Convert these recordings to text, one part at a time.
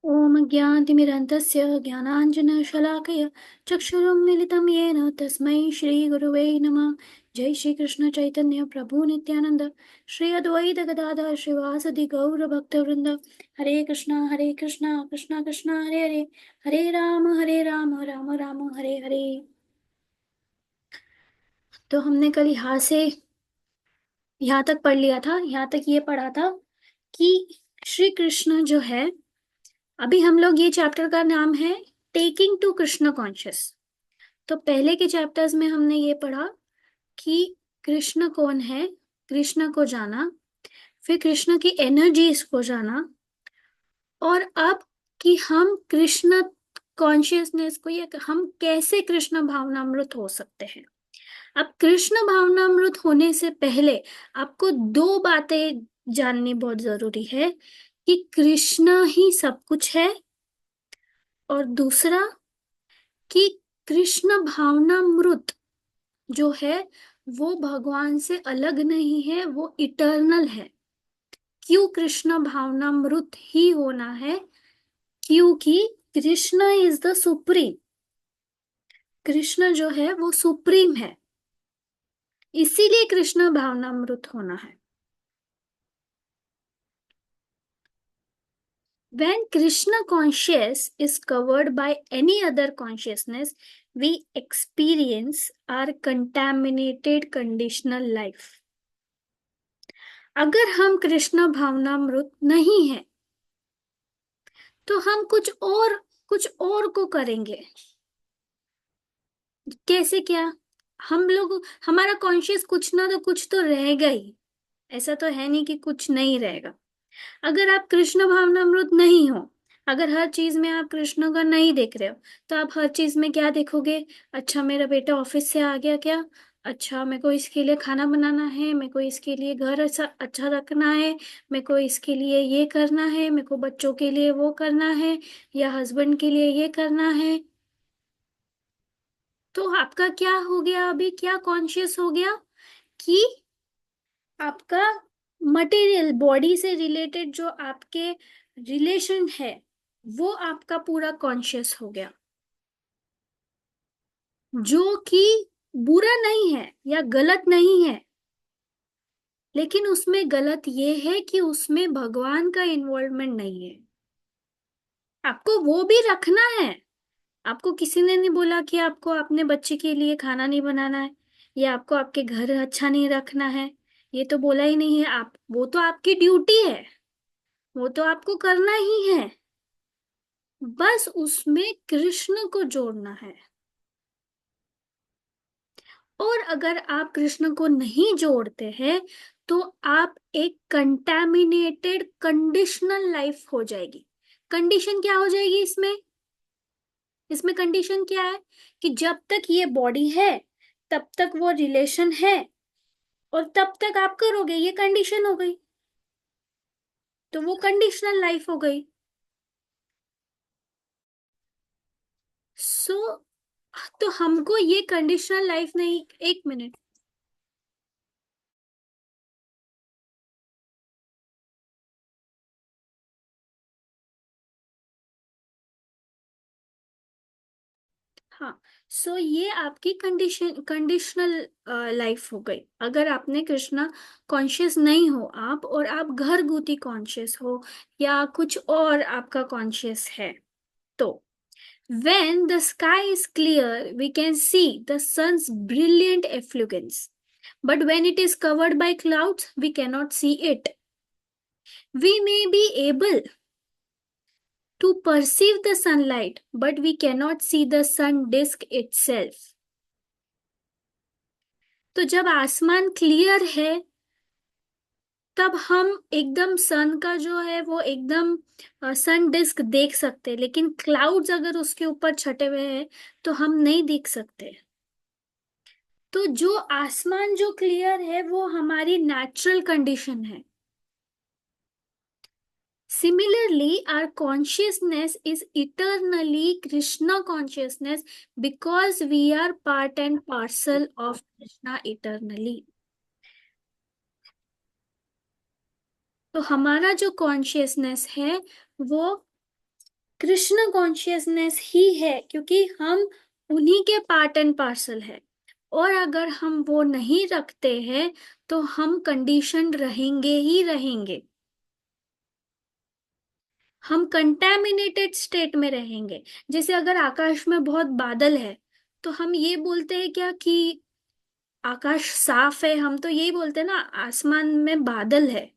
ॐ ज्ञानतिमिरन्तस्य ज्ञानाञ्जनशलाकया चक्षुरुन्मिलितं येन तस्मै श्रीगुरुवे नमः। जय श्रीकृष्ण चैतन्य प्रभु नित्यानंद श्री अद्वैत गदाधर श्रीवासदि गौरभक्तवृंद। हरे कृष्णा कृष्णा कृष्णा हरे हरे, हरे राम राम राम हरे हरे। तो हमने कल यहाँ तक पढ़ लिया था, यहाँ तक ये पढ़ा था कि श्री कृष्ण जो है, अभी हम लोग ये चैप्टर का नाम है टेकिंग टू कृष्ण कॉन्शियस। तो पहले के चैप्टर्स में हमने ये पढ़ा कि कृष्ण कौन है, कृष्ण को जाना, फिर कृष्ण की एनर्जीज को जाना, और अब कि हम कृष्ण कॉन्शियसनेस को, या हम कैसे कृष्ण भावनामृत हो सकते हैं। अब कृष्ण भावनामृत होने से पहले आपको दो बातें जाननी बहुत जरूरी है कि कृष्ण ही सब कुछ है, और दूसरा कि कृष्ण भावनामृत जो है वो भगवान से अलग नहीं है, वो इटर्नल है। क्यों कृष्ण भावनामृत ही होना है? क्योंकि Krishna is the supreme. Krishna जो है वो सुप्रीम है, इसीलिए कृष्ण भावनामृत होना है। When Krishna conscious is covered by any other consciousness, we experience our contaminated conditional life. अगर हम कृष्ण भावनामृत नहीं है तो हम कुछ और को करेंगे। कैसे क्या? हम लोग, हमारा कॉन्शियस कुछ ना तो कुछ तो रहेगा ही। ऐसा तो है नहीं कि कुछ नहीं रहेगा। अगर आप कृष्ण भावनामृत नहीं हो, अगर हर चीज में आप कृष्ण का नहीं देख रहे हो, तो आप हर चीज में क्या देखोगे? अच्छा, मेरा बेटा ऑफिस से आ गया क्या? अच्छा, मेरे को इसके लिए खाना बनाना है, मेरे को इसके लिए घर अच्छा अच्छा रखना है, मेरे को इसके लिए ये करना है, मेरे को बच्चों के लिए वो करना है, या हस्बैंड के लिए ये करना है। तो आपका क्या हो गया? अभी क्या कॉन्शियस हो गया कि आपका मटेरियल बॉडी से रिलेटेड जो आपके रिलेशन है, वो आपका पूरा कॉन्शियस हो गया, जो कि बुरा नहीं है या गलत नहीं है। लेकिन उसमें गलत ये है कि उसमें भगवान का इन्वॉल्वमेंट नहीं है। आपको वो भी रखना है। आपको किसी ने नहीं बोला कि आपको अपने बच्चे के लिए खाना नहीं बनाना है, या आपको आपके घर अच्छा नहीं रखना है। ये तो बोला ही नहीं है। आप, वो तो आपकी ड्यूटी है, वो तो आपको करना ही है। बस उसमें कृष्ण को जोड़ना है। और अगर आप कृष्ण को नहीं जोड़ते हैं तो आप एक कंटैमिनेटेड कंडीशनल लाइफ हो जाएगी। कंडीशन क्या हो जाएगी इसमें? इसमें कंडीशन क्या है कि जब तक ये बॉडी है तब तक वो रिलेशन है, और तब तक आप करोगे, ये कंडीशन हो गई। तो वो कंडीशनल लाइफ हो गई। सो तो हमको ये कंडीशनल लाइफ नहीं, एक मिनट। हाँ, सो ये आपकी कंडीशनल लाइफ हो गई। अगर आपने कृष्णा कॉन्शियस नहीं हो आप, और आप घरगुती कॉन्शियस हो, या कुछ और आपका कॉन्शियस है, तो when the sky is clear we can see the sun's brilliant effulgence, but when it is covered by clouds we cannot see it. We may be able to perceive the sunlight, but we cannot see the sun disk itself. तो जब आसमान clear है तब हम एकदम सन का जो है वो एकदम सन डिस्क देख सकते हैं, लेकिन क्लाउड्स अगर उसके ऊपर छटे हुए हैं तो हम नहीं देख सकते। तो जो आसमान जो क्लियर है वो हमारी नेचुरल कंडीशन है। Similarly, our consciousness is eternally Krishna consciousness because we are part and parcel of Krishna eternally. तो हमारा जो कॉन्शियसनेस है वो कृष्ण कॉन्शियसनेस ही है, क्योंकि हम उन्हीं के पार्ट एंड पार्सल है। और अगर हम वो नहीं रखते हैं तो हम कंडीशनड रहेंगे ही रहेंगे, हम कंटेमिनेटेड स्टेट में रहेंगे। जैसे अगर आकाश में बहुत बादल है तो हम ये बोलते हैं क्या कि आकाश साफ है? हम तो यही बोलते हैं ना, आसमान में बादल है,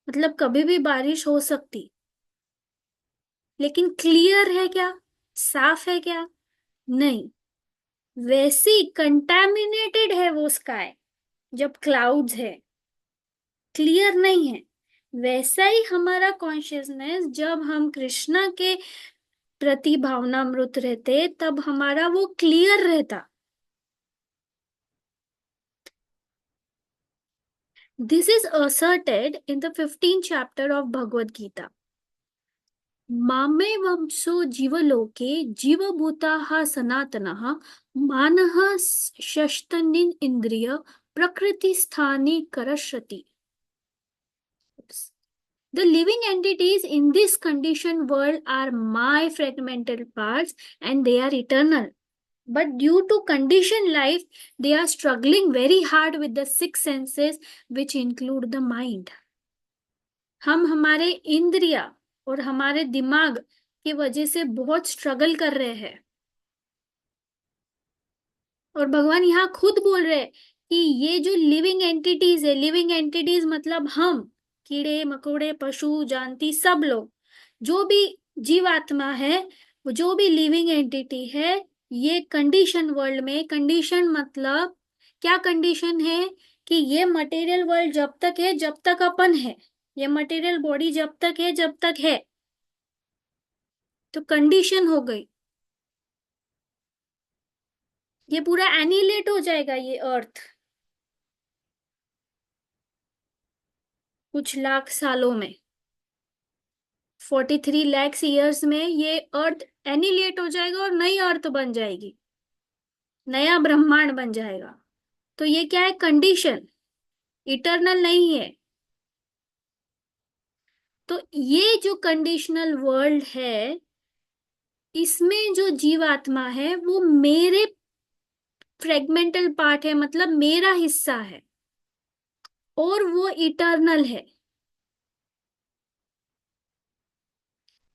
मतलब कभी भी बारिश हो सकती। लेकिन क्लियर है क्या? साफ है क्या? नहीं। वैसी कंटेमिनेटेड है वो स्काई जब क्लाउड्स है, क्लियर नहीं है। वैसा ही हमारा कॉन्शियसनेस जब हम कृष्णा के प्रति भावनामृत रहते तब हमारा वो क्लियर रहता। This is asserted in the 15th chapter of Bhagavad Gita. मामे वंशो जीवलोके जीवभूताः सनातनः मानः षष्ठनिन इंद्रिय प्रकृतिस्थानि करशति. The living entities in this conditioned world are my fragmented parts and they are eternal. But due to conditioned life, they are struggling very hard with the six senses, which include the mind. हम हमारे इंद्रिया और हमारे दिमाग की वजह से बहुत स्ट्रगल कर रहे हैं। और भगवान यहाँ खुद बोल रहे हैं कि ये जो लिविंग एंटिटीज है, लिविंग एंटिटीज मतलब हम, कीड़े मकोड़े पशु जानती सब लोग, जो भी जीवात्मा है, वो जो भी लिविंग एंटिटी है, ये कंडीशन वर्ल्ड में, कंडीशन मतलब क्या कंडीशन है कि ये मटेरियल वर्ल्ड जब तक है जब तक अपन है, ये मटेरियल बॉडी जब तक है जब तक है, तो कंडीशन हो गई। ये पूरा एनिहिलेट हो जाएगा ये अर्थ कुछ लाख सालों में, 43 lakhs years में ये अर्थ एनिहिलेट हो जाएगा और नई अर्थ बन जाएगी, नया ब्रह्मांड बन जाएगा। तो ये क्या है? कंडीशन, इटर्नल नहीं है। तो ये जो कंडीशनल वर्ल्ड है, इसमें जो जीवात्मा है वो मेरे फ्रेगमेंटल पार्ट है, मतलब मेरा हिस्सा है, और वो इटर्नल है।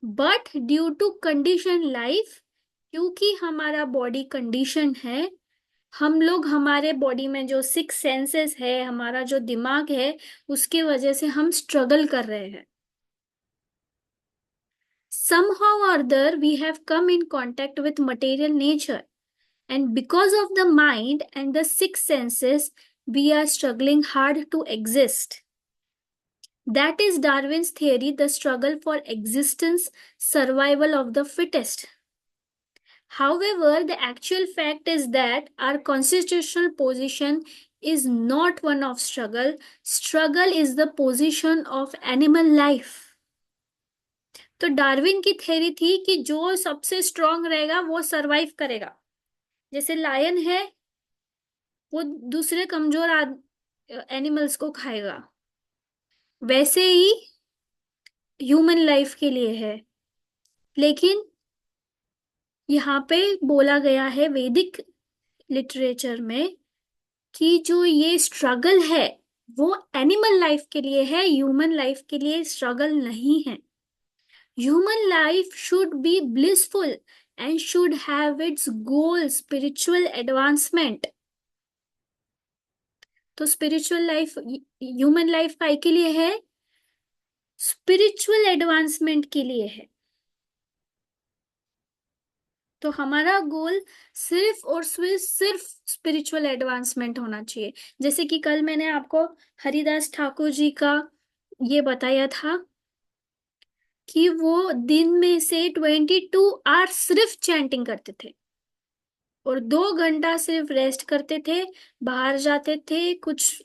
But due to condition life, क्योंकि हमारा बॉडी कंडीशन है, हम लोग हमारे बॉडी में जो सिक्स सेंसेस है, हमारा जो दिमाग है, उसके वजह से हम स्ट्रगल कर रहे हैं। Somehow or other we have come in contact with material nature, and because of the mind and the six senses we are struggling hard to exist. That is Darwin's theory, the struggle for existence, survival of the fittest. However, the actual fact is that our constitutional position is not one of struggle. Struggle is the position of animal life. तो Darwin की theory थी कि जो सबसे strong रहेगा वो survive करेगा। जैसे लायन है, वो दूसरे कमजोर एनिमल्स को खाएगा, वैसे ही ह्यूमन लाइफ के लिए है। लेकिन यहाँ पे बोला गया है वैदिक लिटरेचर में कि जो ये स्ट्रगल है वो एनिमल लाइफ के लिए है, ह्यूमन लाइफ के लिए स्ट्रगल नहीं है। Human life should be blissful and should have it's goal spiritual advancement. तो स्पिरिचुअल लाइफ, ह्यूमन लाइफ काय के लिए है? स्पिरिचुअल एडवांसमेंट के लिए है। तो हमारा गोल सिर्फ और सिर्फ स्पिरिचुअल एडवांसमेंट होना चाहिए। जैसे कि कल मैंने आपको हरिदास ठाकुर जी का ये बताया था कि वो दिन में से 22 आवर्स सिर्फ चैंटिंग करते थे और 2 घंटा सिर्फ रेस्ट करते थे, बाहर जाते थे, कुछ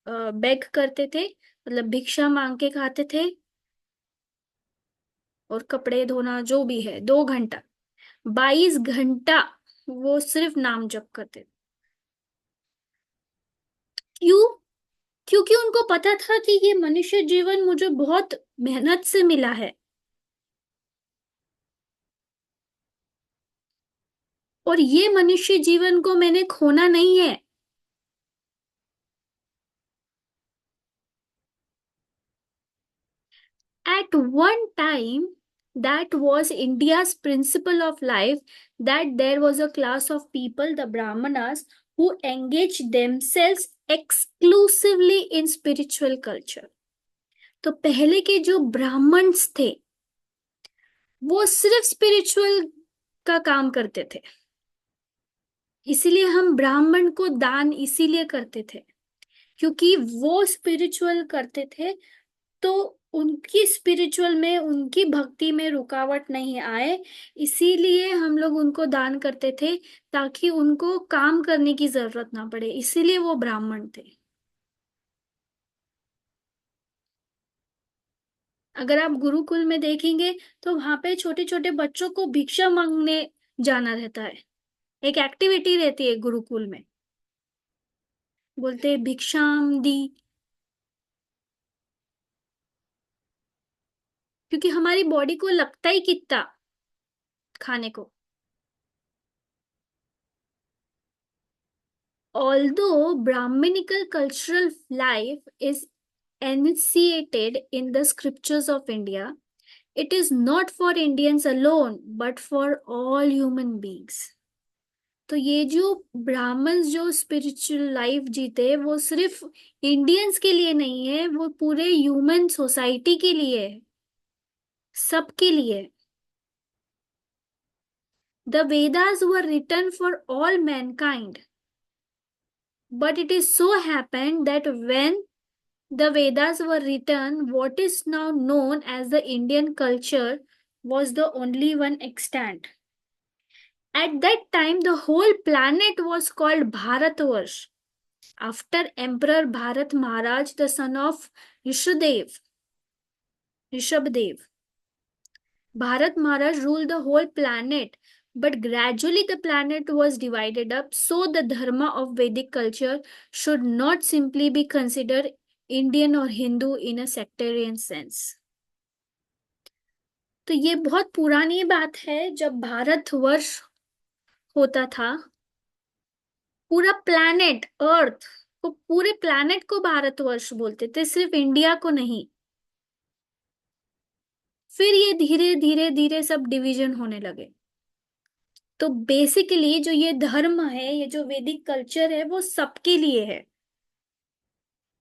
बेग करते थे, मतलब भिक्षा मांग के खाते थे, और कपड़े धोना जो भी है, 2 घंटा, 22 घंटा वो सिर्फ नाम जप करते थे। क्यों? क्योंकि उनको पता था कि ये मनुष्य जीवन मुझे बहुत मेहनत से मिला है। और ये मनुष्य जीवन को मैंने खोना नहीं है। At one time, that was India's principle of life, that there was a class of people, the Brahmanas, who engaged themselves exclusively in spiritual culture. तो पहले के जो ब्राह्मण्स थे वो सिर्फ स्पिरिचुअल का काम करते थे। इसीलिए हम ब्राह्मण को दान इसीलिए करते थे क्योंकि वो स्पिरिचुअल करते थे, तो उनकी स्पिरिचुअल में, उनकी भक्ति में रुकावट नहीं आए, इसीलिए हम लोग उनको दान करते थे, ताकि उनको काम करने की जरूरत ना पड़े, इसीलिए वो ब्राह्मण थे। अगर आप गुरुकुल में देखेंगे तो वहां पे छोटे छोटे बच्चों को भिक्षा मांगने जाना रहता है। एक एक्टिविटी रहती है गुरुकुल में, बोलते हैं भिक्षाम दी, क्योंकि हमारी बॉडी को लगता ही कितना खाने को। Although Brahminical cultural life is enunciated in the scriptures of India, it is not for Indians alone, but for all human beings. तो ये जो ब्राह्मण्स जो स्पिरिचुअल लाइफ जीते वो सिर्फ इंडियंस के लिए नहीं है, वो पूरे ह्यूमन सोसाइटी के लिए है, सबके लिए है। The Vedas were written for all mankind, but it is so happened that when the Vedas were written, what is now known as the Indian culture was the only one extant. At that time, the whole planet was called Bharatvarsh, after Emperor Bharat Maharaj, the son of Rishabdev. Rishabdev. Bharat Maharaj ruled the whole planet, but gradually the planet was divided up, so the dharma of Vedic culture should not simply be considered Indian or Hindu in a sectarian sense. तो ये बहुत पुरानी बात है, जब भारतवर्ष होता था, पूरा प्लैनेट अर्थ को, पूरे प्लैनेट को भारतवर्ष बोलते थे, सिर्फ इंडिया को नहीं। फिर ये धीरे धीरे धीरे सब डिवीजन होने लगे। तो बेसिकली जो ये धर्म है, ये जो वैदिक कल्चर है, वो सबके लिए है,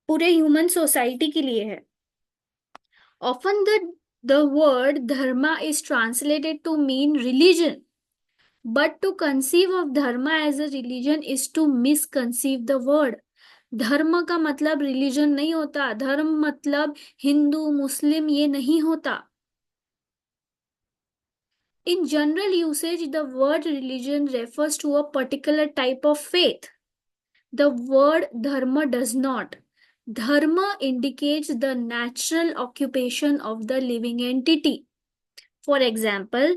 पूरे ह्यूमन सोसाइटी के लिए है। Often the word dharma is translated to mean religion, but to conceive of dharma as a religion is to misconceive the word. धर्म का मतलब रिलीजन नहीं होता, धर्म मतलब हिंदू मुस्लिम ये नहीं होता। In general usage, the word religion refers to a particular type of faith. The word dharma does not. Dharma indicates the natural occupation of the living entity. For example,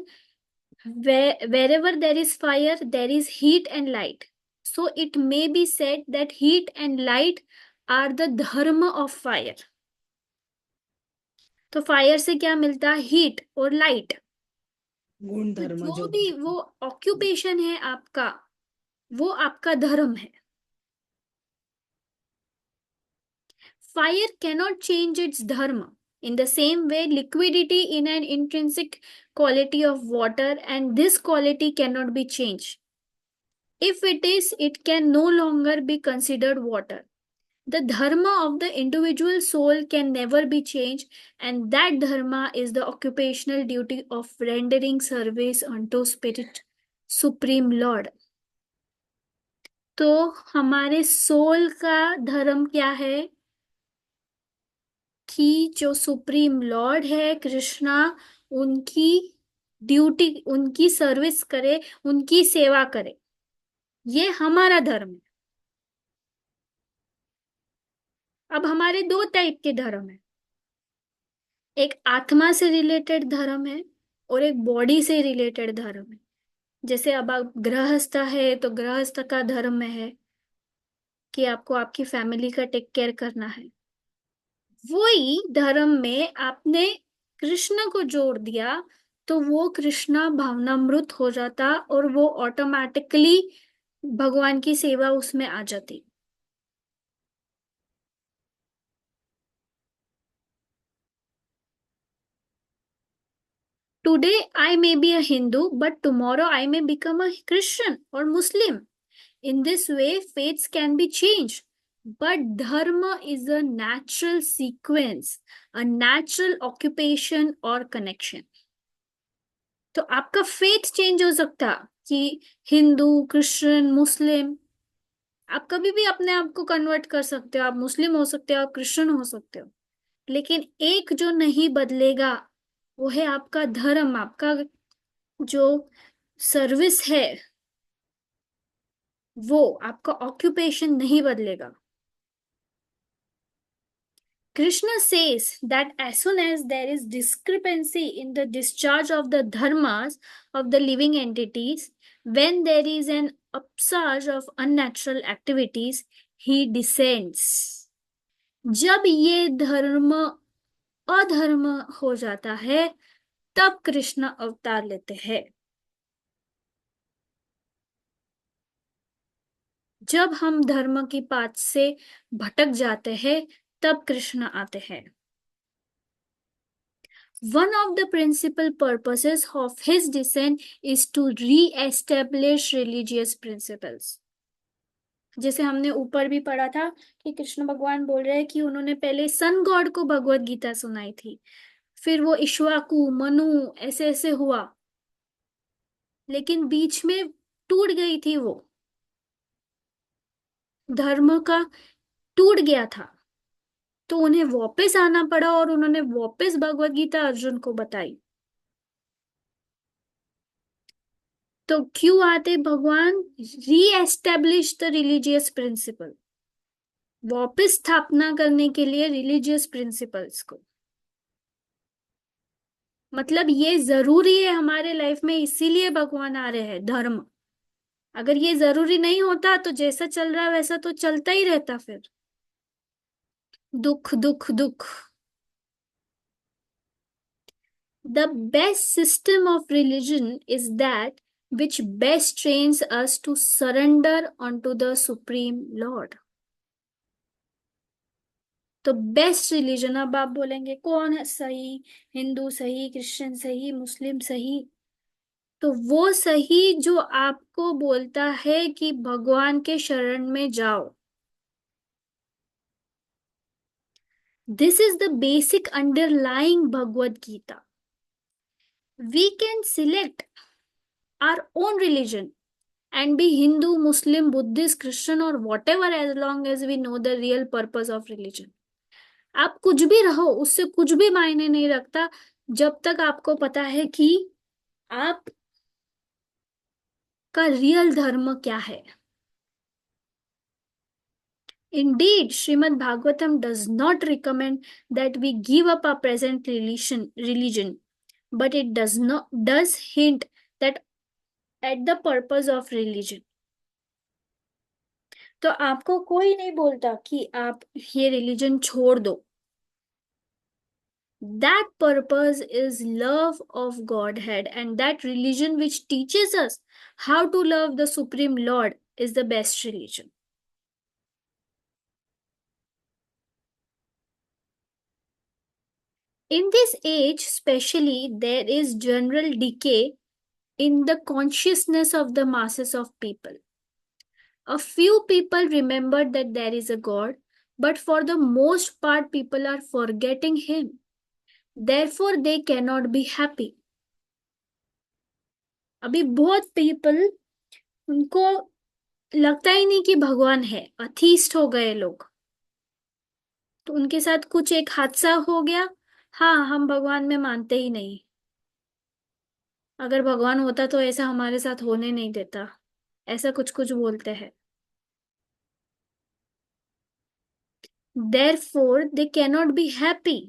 wherever there is fire, there is heat and light. So it may be said that heat and light are the dharma of fire. तो fire से क्या मिलता है? Heat और light. गुण तो धर्म जो जो भी वो ऑक्यूपेशन है आपका, वो आपका धर्म है। Fire cannot change its dharma. In the same way, liquidity in an intrinsic quality of water, and this quality cannot be changed. If it is, it can no longer be considered water. The dharma of the individual soul can never be changed, and that dharma is the occupational duty of rendering service unto Spirit, Supreme Lord. तो हमारे soul का धर्म क्या है? कि जो supreme Lord है कृष्णा, उनकी ड्यूटी, उनकी सर्विस करे, उनकी सेवा करे, ये हमारा धर्म है। अब हमारे दो टाइप के धर्म है, एक आत्मा से रिलेटेड धर्म है और एक बॉडी से रिलेटेड धर्म है। जैसे अब आप गृहस्थ है तो गृहस्थ का धर्म में है कि आपको आपकी फैमिली का टेक केयर करना है। वही धर्म में आपने कृष्ण को जोड़ दिया तो वो कृष्णा भावनामृत हो जाता और वो ऑटोमेटिकली भगवान की सेवा उसमें आ जाती। Today I may be a Hindu but tomorrow I may become a Christian और मुस्लिम। In this way, faiths can be changed. But dharma is a natural sequence, a natural occupation or connection. तो आपका faith change हो सकता कि Hindu Christian Muslim, आप कभी भी अपने आप को कन्वर्ट कर सकते हो, आप मुस्लिम हो सकते हो, आप क्रिश्चियन हो सकते हो, लेकिन एक जो नहीं बदलेगा वो है आपका धर्म, आपका जो सर्विस है, वो आपका ऑक्यूपेशन नहीं बदलेगा। Krishna says that as soon as there is discrepancy in the discharge of the dharmas of the living entities, when there is an upsurge of unnatural activities, he descends. जब ये धर्म अधर्म हो जाता है तब कृष्ण अवतार लेते हैं। जब हम धर्म की पाथ से भटक जाते हैं तब कृष्ण आते हैं। One of the principal purposes of his descent is to re-establish religious principles. जैसे हमने ऊपर भी पढ़ा था कि कृष्ण भगवान बोल रहे हैं कि उन्होंने पहले सन गॉड को भगवत गीता सुनाई थी, फिर वो इक्ष्वाकु मनु ऐसे ऐसे हुआ, लेकिन बीच में टूट गई थी, वो धर्म का टूट गया था, तो उन्हें वापस आना पड़ा और उन्होंने वापस भगवत गीता अर्जुन को बताई। तो क्यों आते भगवान? री एस्टेब्लिश द रिलीजियस प्रिंसिपल, वापस स्थापना करने के लिए रिलीजियस प्रिंसिपल्स को। मतलब ये जरूरी है हमारे लाइफ में, इसीलिए भगवान आ रहे हैं धर्म। अगर ये जरूरी नहीं होता तो जैसा चल रहा है वैसा तो चलता ही रहता, फिर दुख दुख दुख। The best system of religion is that which best trains us to surrender unto the supreme Lord. तो बेस्ट रिलीजन, अब आप बोलेंगे कौन है सही, हिंदू सही, क्रिश्चियन सही, मुस्लिम सही? तो वो सही जो आपको बोलता है कि भगवान के शरण में जाओ। This is the basic underlying Bhagavad Gita. We can select our own religion and be Hindu, Muslim, Buddhist, Christian or whatever, as long as we know the real purpose of religion. आप कुछ भी रहो, उससे कुछ भी मायने नहीं रखता जब तक आपको पता है कि आप का रियल धर्म क्या है। Indeed, Srimad Bhagavatam does not recommend that we give up our present religion, but it does hint that at the purpose of religion. तो आपको कोई नहीं बोलता कि आप ये रिलीजन छोड़ दो। That purpose is love of Godhead, and that religion which teaches us how to love the Supreme Lord is the best religion. In this age, especially, there is general decay in the consciousness of the masses of people. A few people remember that there is a God, but for the most part, people are forgetting Him. Therefore, they cannot be happy. अभी बहुत people, उनको लगता ही नहीं कि भगवान है, atheist हो गए लोग। तो उनके साथ कुछ एक हादसा हो गया, हाँ हम भगवान में मानते ही नहीं, अगर भगवान होता तो ऐसा हमारे साथ होने नहीं देता, ऐसा कुछ कुछ बोलते हैं। Therefore, they cannot be happy.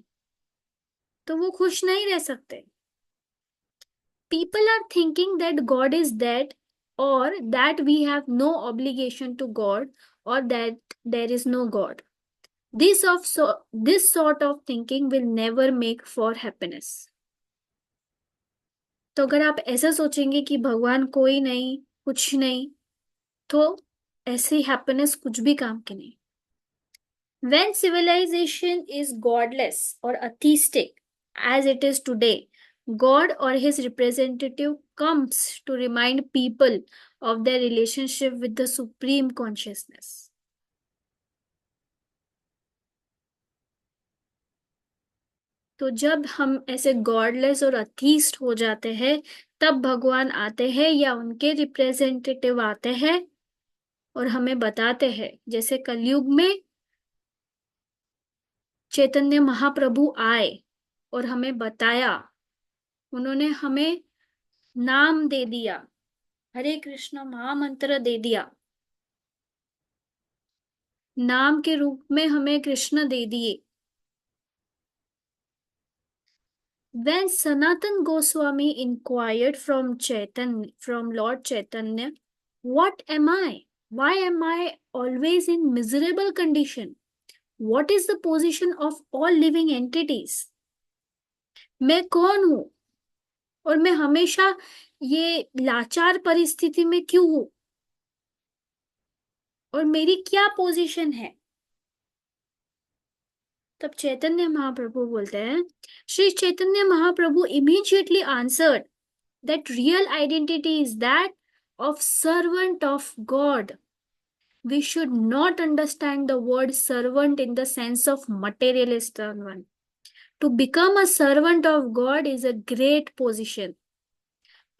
तो वो खुश नहीं रह सकते। People are thinking that God is dead, or that we have no obligation to God, or that there is no God. This sort of thinking will never make for happiness. तो अगर आप ऐसा सोचेंगे कि भगवान कोई नहीं, कुछ नहीं, तो ऐसी हैप्पीनेस कुछ भी काम की नहीं। When civilization is godless or atheistic, as it is today, God or his representative comes to remind people of their relationship with the supreme consciousness. तो जब हम ऐसे गॉडलेस और अथीस्ट हो जाते हैं, तब भगवान आते हैं या उनके रिप्रेजेंटेटिव आते हैं और हमें बताते हैं, जैसे कलयुग में चैतन्य महाप्रभु आए और हमें बताया। उन्होंने हमें नाम दे दिया, हरे कृष्ण महामंत्र दे दिया, नाम के रूप में हमें कृष्ण दे दिए। When Sanatan Goswami inquired from Lord Chaitanya, what am I? Why am I always in miserable condition? What is the position of all living entities? मैं कौन हूँ और मैं हमेशा ये लाचार परिस्थिति में क्यों हूँ, और मेरी क्या पोजीशन है? तब चैतन्य महाप्रभु बोलते हैं, Shri Chaitanya Mahaprabhu immediately answered that real identity is that of servant of God. We should not understand the word servant in the sense of materialist one. To become a servant of God is a great position.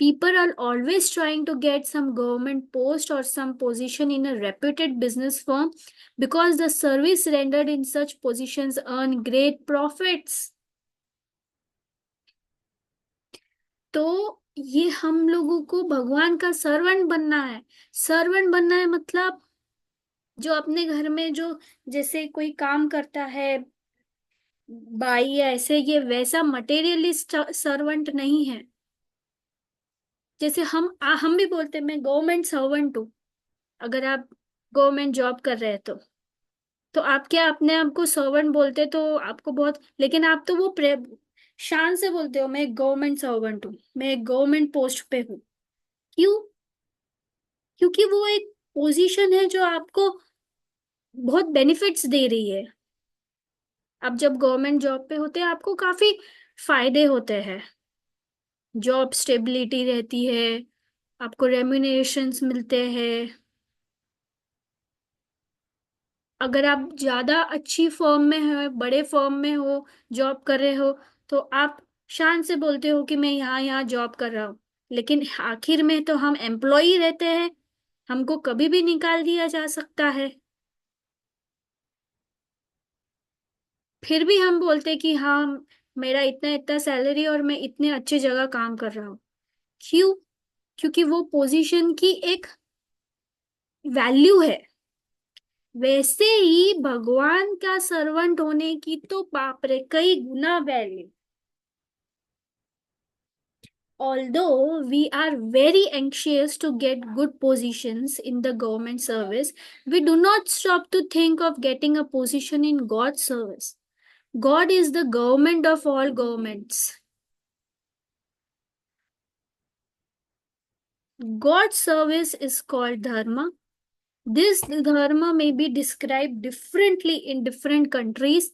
People are always trying to get some government post or some position in a reputed business firm because the service rendered in such positions earn great profits. तो ये हम लोगों को भगवान का servant बनना है। Servant बनना है मतलब जो अपने घर में जो जैसे कोई काम करता है, बाई या ऐसे, ये वैसा मटेरियलिस्ट सर्वेंट नहीं है। जैसे हम भी बोलते हैं मैं गवर्नमेंट सर्वेंट हूँ। अगर आप गवर्नमेंट जॉब कर रहे हैं तो आप क्या अपने आप को सर्वेंट बोलते, तो आपको बहुत, लेकिन आप तो वो शान से बोलते हो मैं एक गवर्नमेंट सर्वेंट हूँ, मैं एक गवर्नमेंट पोस्ट पे हूँ। क्यों? क्योंकि वो एक पोजीशन है जो आपको बहुत बेनिफिट्स दे रही है। आप जब गवर्नमेंट जॉब पे होते हैं आपको काफी फायदे होते हैं। जॉब स्टेबिलिटी रहती है, आपको रेम्यूनरेशंस मिलते हैं। अगर आप ज्यादा अच्छी फर्म में हो, बड़े फर्म में हो, जॉब कर रहे हो, तो आप शान से बोलते हो कि मैं यहाँ यहाँ जॉब कर रहा हूँ। लेकिन आखिर में तो हम एम्प्लॉय रहते हैं, हमको कभी भी निकाल दिया जा सकता है। फिर भी हम बोलते कि हाँ, मेरा इतना इतना सैलरी और मैं इतने अच्छी जगह काम कर रहा हूँ। क्यों? क्योंकि वो पोजीशन की एक वैल्यू है। वैसे ही भगवान का सर्वेंट होने की तो बाप रे कई गुना value. Although we are very anxious to get good positions in the government service, we do not stop to think of getting a position in God's service. God is the government of all governments. God's service is called dharma. This dharma may be described differently in different countries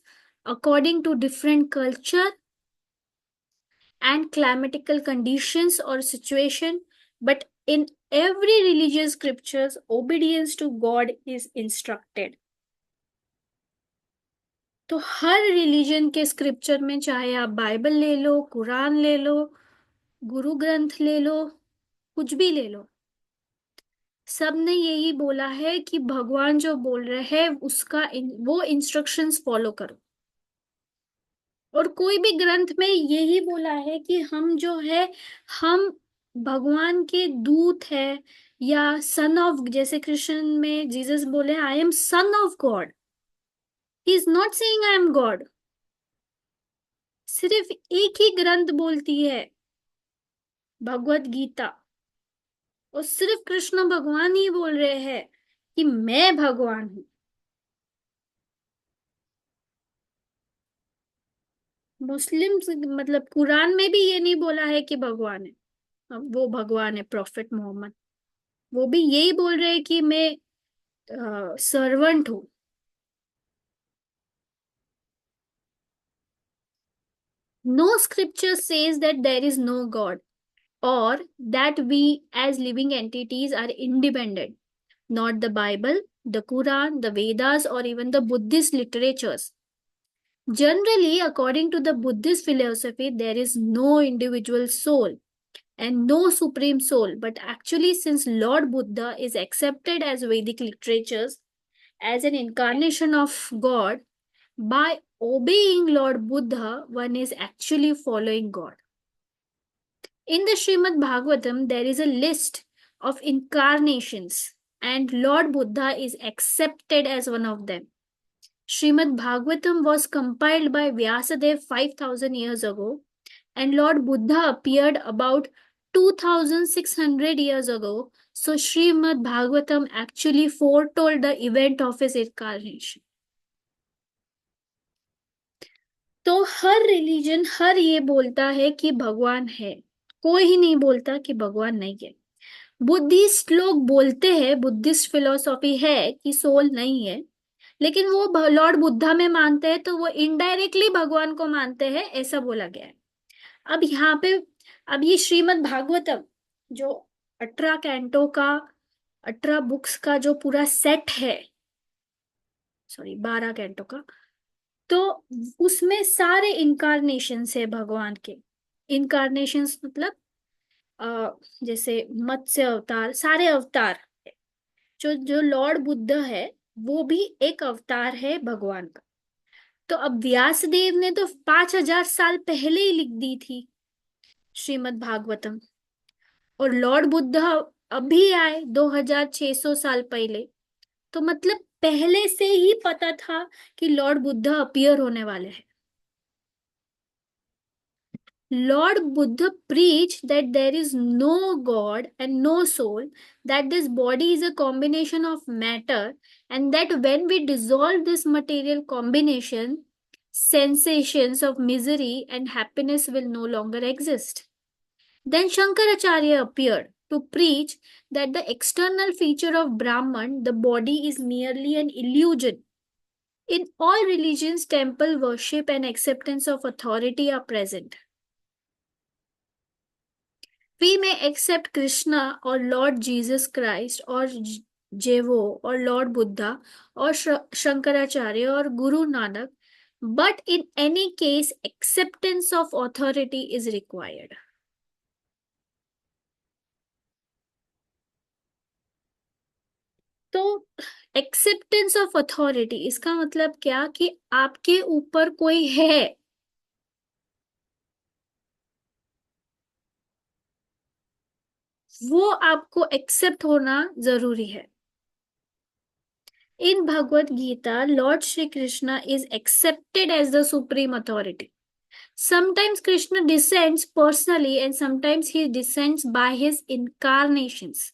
according to different culture and climatical conditions or situation, but in every religious scriptures obedience to God is instructed. तो हर religion के scripture में, चाहे आप Bible ले लो, कुरान ले लो, गुरु ग्रंथ ले लो, कुछ भी ले लो, सब ने यही बोला है कि भगवान जो बोल रहे हैं उसका वो इंस्ट्रक्शंस फॉलो करो। और कोई भी ग्रंथ में यही बोला है कि हम जो है, हम भगवान के दूत है या सन ऑफ, जैसे कृष्ण में जीसस बोले I am son of God. He is not saying I am God. सिर्फ एक ही ग्रंथ बोलती है, भगवत गीता, और सिर्फ कृष्ण भगवान ही बोल रहे हैं कि मैं भगवान हूं। मुस्लिम मतलब कुरान में भी ये नहीं बोला है कि भगवान है। वो भगवान है प्रॉफिट मोहम्मद। वो भी यही बोल रहे हैं कि मैं सर्वेंट हूँ। No scripture says that there is no God or that we as living entities are independent. Not the Bible, the Quran, the Vedas, or even the Buddhist literatures. Generally, according to the Buddhist philosophy, there is no individual soul and no supreme soul. But actually, since Lord Buddha is accepted as Vedic literatures as an incarnation of God, by obeying Lord Buddha, one is actually following God. In the Srimad Bhagavatam, there is a list of incarnations, and Lord Buddha is accepted as one of them. Srimad Bhagavatam was compiled by Vyasadeva 5000 years ago, and Lord Buddha appeared about 2600 years ago. So, Srimad Bhagavatam actually foretold the event of his incarnation. तो हर religion हर ये बोलता है कि भगवान है, कोई ही नहीं बोलता कि भगवान नहीं है। बुद्धिस्ट लोग बोलते हैं, बुद्धिस्ट फिलोसॉफी है कि सोल नहीं है, लेकिन वो लॉर्ड बुद्धा में मानते हैं तो वो इनडायरेक्टली भगवान को मानते हैं, ऐसा बोला गया है। अब यहाँ पे, अब ये श्रीमद् भागवतम जो 18 कैंटो का, 18 बुक्स का जो पूरा सेट है, सॉरी 12 कैंटो का, तो उसमें सारे इनकारनेशंस है भगवान के। इनकारनेशंस मतलब जैसे मत्स्य अवतार, सारे अवतार। जो जो लॉर्ड बुद्ध है वो भी एक अवतार है भगवान का। तो अब व्यासदेव ने तो 5000 साल पहले ही लिख दी थी श्रीमद् भागवतम, और लॉर्ड बुद्ध अभी आए 2600 साल पहले। तो मतलब पहले से ही पता था कि लॉर्ड बुद्ध अपीयर होने वाले हैं। Lord Buddha preached that there is no God and no soul, that this body is a combination of matter, and that when we dissolve this material combination, sensations of misery and happiness will no longer exist. Then Shankaracharya appeared to preach that the external feature of Brahman, the body, is merely an illusion. In all religions, temple worship and acceptance of authority are present. We may accept Krishna or Lord Jesus Christ or Jevo or Lord Buddha or Shankaracharya or Guru Nanak, but in any case, acceptance of authority is required. तो acceptance of authority इसका मतलब क्या कि आपके ऊपर कोई है, वो आपको एक्सेप्ट होना जरूरी है। In Bhagavad Gita, Lord Shri Krishna is accepted as the supreme authority. Sometimes Krishna descends personally and sometimes he descends by his incarnations.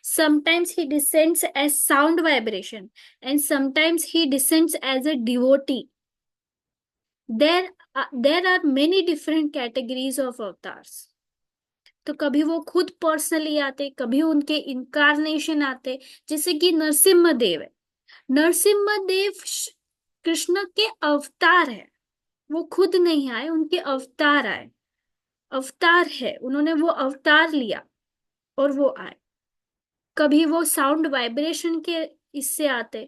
Sometimes he descends as sound vibration and sometimes he descends as a devotee. There are many different categories of avatars. तो कभी वो खुद personally आते, कभी उनके incarnation आते, जैसे कि नरसिम्हा देव है। नरसिम्हा देव कृष्ण के अवतार है, वो खुद नहीं आए, उनके अवतार आए, अवतार है, उन्होंने वो अवतार लिया और वो आए। कभी वो साउंड वाइब्रेशन के इससे आते,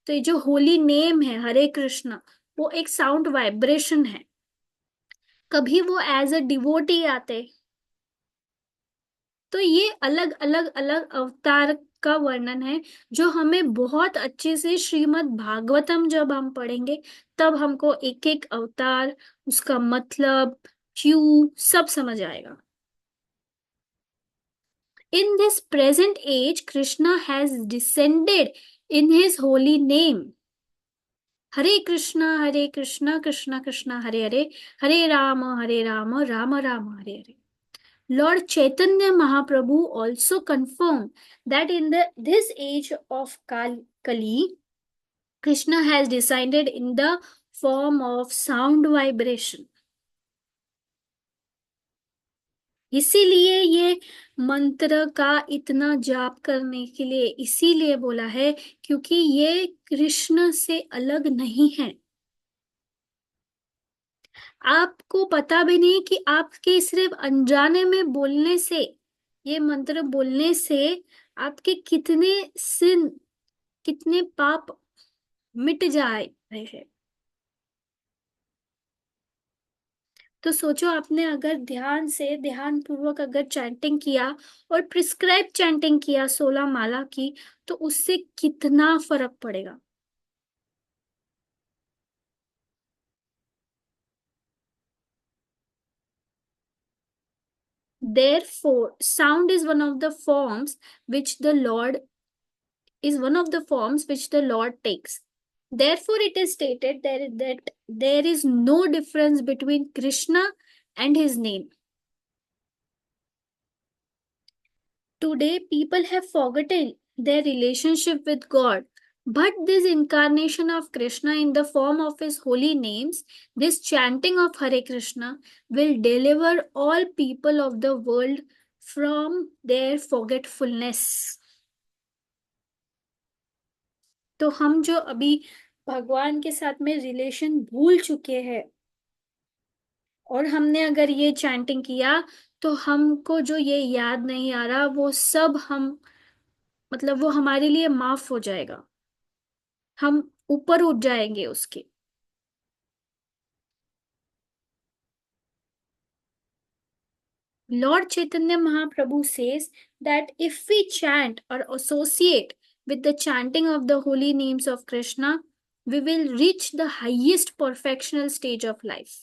तो ये जो होली नेम है हरे कृष्ण, वो एक साउंड वाइब्रेशन है। कभी वो एज अ डिवोटी आते। तो ये अलग अलग अलग अवतार का वर्णन है जो हमें बहुत अच्छे से श्रीमद् भागवतम जब हम पढ़ेंगे तब हमको एक एक अवतार, उसका मतलब, क्यों, सब समझ आएगा। In this present age, Krishna has descended in his holy name. Hare Krishna, Krishna Krishna, Hare Hare, Hare Rama, Rama Rama, Hare Hare. Lord Chaitanya Mahaprabhu also confirmed that in this age of Kali, Krishna has descended in the form of sound vibration. इसीलिए ये मंत्र का इतना जाप करने के लिए इसीलिए बोला है, क्योंकि ये कृष्ण से अलग नहीं है। आपको पता भी नहीं कि आपके सिर्फ अनजाने में बोलने से, ये मंत्र बोलने से आपके कितने सिन, कितने पाप मिट जाए रहे हैं। तो सोचो, आपने अगर ध्यान से, ध्यान पूर्वक अगर चैंटिंग किया और प्रिस्क्राइब चैंटिंग किया 16 माला की, तो उससे कितना फर्क पड़ेगा। Therefore, sound is one of the forms which the Lord is one of the forms which the Lord takes. Therefore, it is stated that there is no difference between Krishna and his name. Today, people have forgotten their relationship with God. But this incarnation of Krishna in the form of his holy names, this chanting of Hare Krishna, will deliver all people of the world from their forgetfulness. तो हम जो अभी भगवान के साथ में relation भूल चुके हैं, और हमने अगर ये चैंटिंग किया, तो हमको जो ये याद नहीं आ रहा वो सब हम, मतलब वो हमारे लिए माफ हो जाएगा, हम ऊपर उठ जाएंगे उसके। Lord Chaitanya Mahaprabhu says that if we chant or associate with the chanting of the holy names of Krishna, we will reach the highest perfectional stage of life.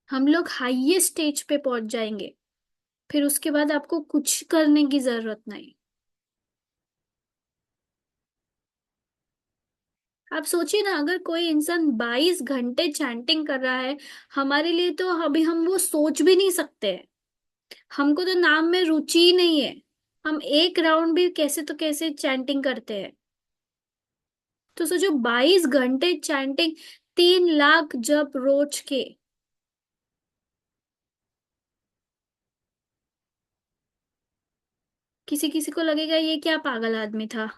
हम लोग हाईएस्ट स्टेज पे पहुंच जाएंगे, फिर उसके बाद आपको कुछ करने की जरूरत नहीं। आप सोचिए ना, अगर कोई इंसान 22 घंटे चैंटिंग कर रहा है, हमारे लिए तो अभी हम वो सोच भी नहीं सकते हैं। हमको तो नाम में रुचि ही नहीं है। हम एक राउंड भी कैसे तो कैसे चैंटिंग करते हैं। तो सोचो, 22 घंटे चैंटिंग, 3 लाख जप रोज के। किसी किसी को लगेगा ये क्या पागल आदमी था,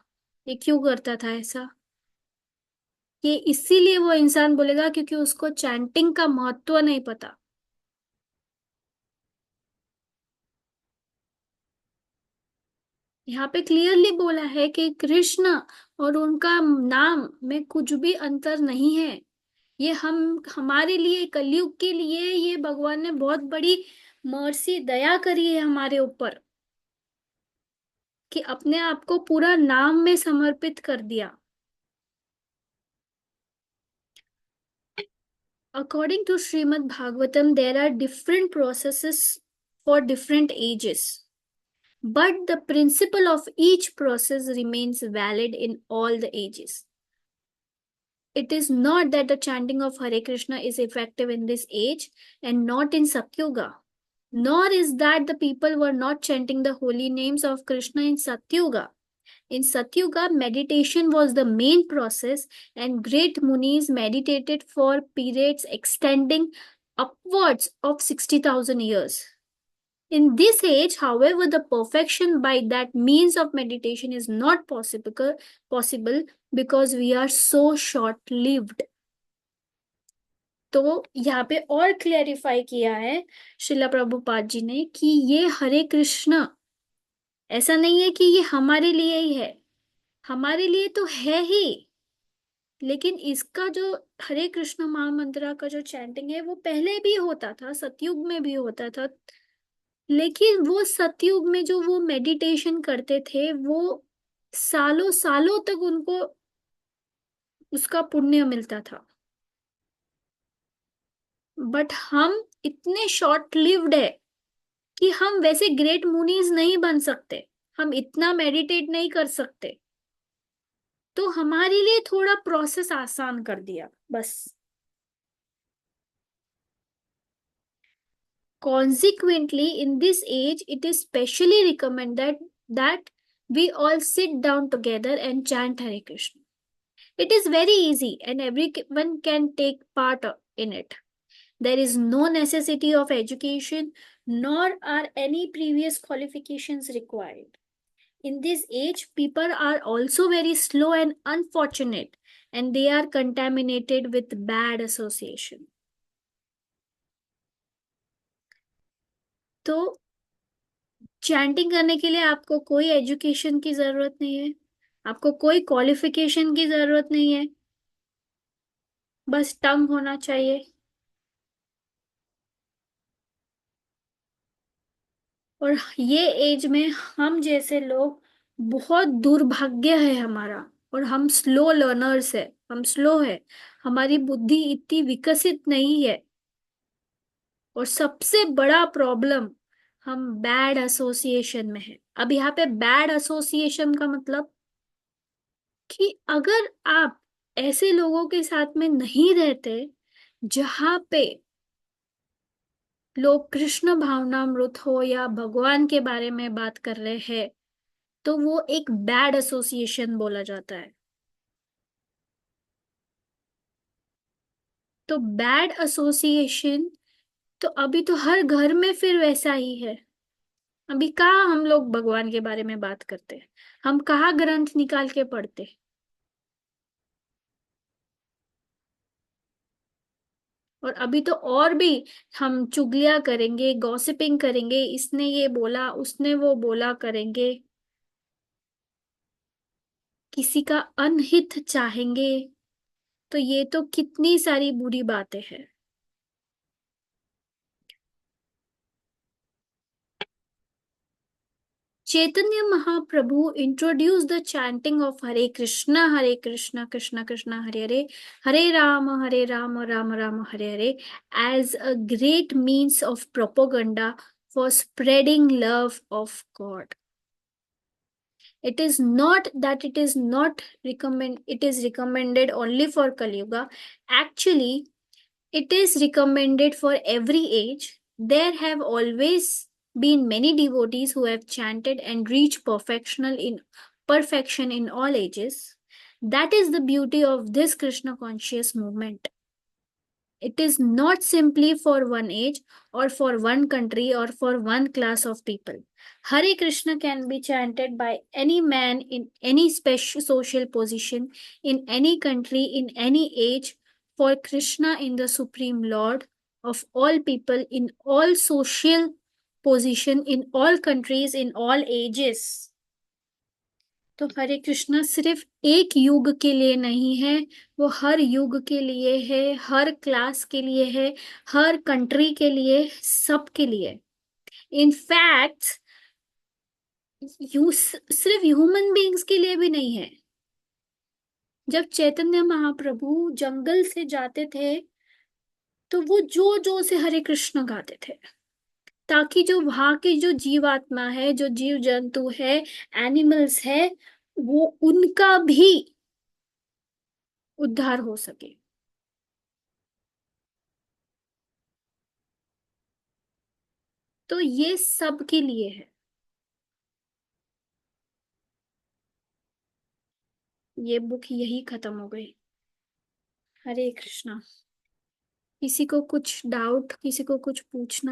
ये क्यों करता था ऐसा। ये इसीलिए वो इंसान बोलेगा क्योंकि उसको चैंटिंग का महत्व नहीं पता। यहाँ पे क्लियरली बोला है कि कृष्ण और उनका नाम में कुछ भी अंतर नहीं है। ये हम हमारे लिए, कलयुग के लिए, ये भगवान ने बहुत बड़ी मर्सी, दया करी है हमारे ऊपर, कि अपने आप को पूरा नाम में समर्पित कर दिया। According to Srimad Bhagavatam, there are different processes for different ages, but the principle of each process remains valid in all the ages. It is not that the chanting of Hare Krishna is effective in this age and not in Satyuga, nor is that the people were not chanting the holy names of Krishna in Satyuga. In Satyuga, meditation was the main process, and great munis meditated for periods extending upwards of 60,000 years. In this age, however, the perfection by that means of meditation is not possible because we are so short lived. तो यहाँ पे और clarify किया है श्रीला प्रभुपाद जी ने कि ये हरे कृष्ण ऐसा नहीं है कि ये हमारे लिए ही है, हमारे लिए तो है ही, लेकिन इसका जो हरे कृष्ण महामंत्रा का जो चैंटिंग है वो पहले भी होता था, सतयुग में भी होता था। लेकिन वो सतयुग में जो वो मेडिटेशन करते थे, वो सालों सालों तक उनको उसका पुण्य मिलता था। बट हम इतने शॉर्ट लिव्ड है कि हम वैसे ग्रेट मुनीज नहीं बन सकते, हम इतना मेडिटेट नहीं कर सकते। तो हमारे लिए थोड़ा प्रोसेस आसान कर दिया बस। Consequently, in this age, it is specially recommended that we all sit down together and chant Hare Krishna. It is very easy and everyone can take part in it. There is no necessity of education, nor are any previous qualifications required. In this age, people are also very slow and unfortunate, and they are contaminated with bad association. तो chanting करने के लिए आपको कोई education की जरूरत नहीं है, आपको कोई क्वालिफिकेशन की जरूरत नहीं है, बस टंग होना चाहिए। और ये एज में हम जैसे लोग, बहुत दुर्भाग्य है हमारा, और हम स्लो लर्नर्स है, हम स्लो है, हमारी बुद्धि इतनी विकसित नहीं है। और सबसे बड़ा प्रॉब्लम, हम बैड एसोसिएशन में है। अब यहाँ पे बैड एसोसिएशन का मतलब कि अगर आप ऐसे लोगों के साथ में नहीं रहते जहां पे लोग कृष्ण भावनामृत हो या भगवान के बारे में बात कर रहे हैं, तो वो एक बैड एसोसिएशन बोला जाता है। तो बैड एसोसिएशन, तो अभी तो हर घर में फिर वैसा ही है। अभी कहाँ हम लोग भगवान के बारे में बात करते हैं, हम कहाँ ग्रंथ निकाल के पढ़ते। और अभी तो और भी हम चुगलियां करेंगे, गॉसिपिंग करेंगे, इसने ये बोला उसने वो बोला करेंगे, किसी का अनहित चाहेंगे। तो ये तो कितनी सारी बुरी बातें हैं। Chaitanya Mahaprabhu introduced the chanting of Hare Krishna, Krishna Krishna, Hare Hare, Hare Rama, Rama Rama, Hare Hare, as a great means of propaganda for spreading love of God. It is not that it is not it is recommended only for Kali Yuga. Actually, it is recommended for every age. There have always been many devotees who have chanted and reached perfection in all ages. That is the beauty of this Krishna conscious movement. It is not simply for one age or for one country or for one class of people. Hare Krishna can be chanted by any man in any special social position, in any country, in any age, for Krishna in the Supreme Lord of all people, in all social position, in all countries, in all ages. तो हरे कृष्णा सिर्फ एक युग के लिए नहीं है, वो हर युग के लिए है, हर क्लास के लिए है, हर कंट्री के लिए, सबके लिए। इनफैक्ट सिर्फ ह्यूमन बीइंग्स के लिए भी नहीं है। जब चैतन्य महाप्रभु जंगल से जाते थे, तो वो जो जो से हरे कृष्ण गाते थे, ताकि जो वहां की जो जीवात्मा है, जो जीव जंतु है, एनिमल्स है, वो उनका भी उद्धार हो सके। तो ये सब के लिए है। ये बुक यही खत्म हो गई। हरे कृष्णा। किसी को कुछ डाउट, किसी को कुछ पूछना?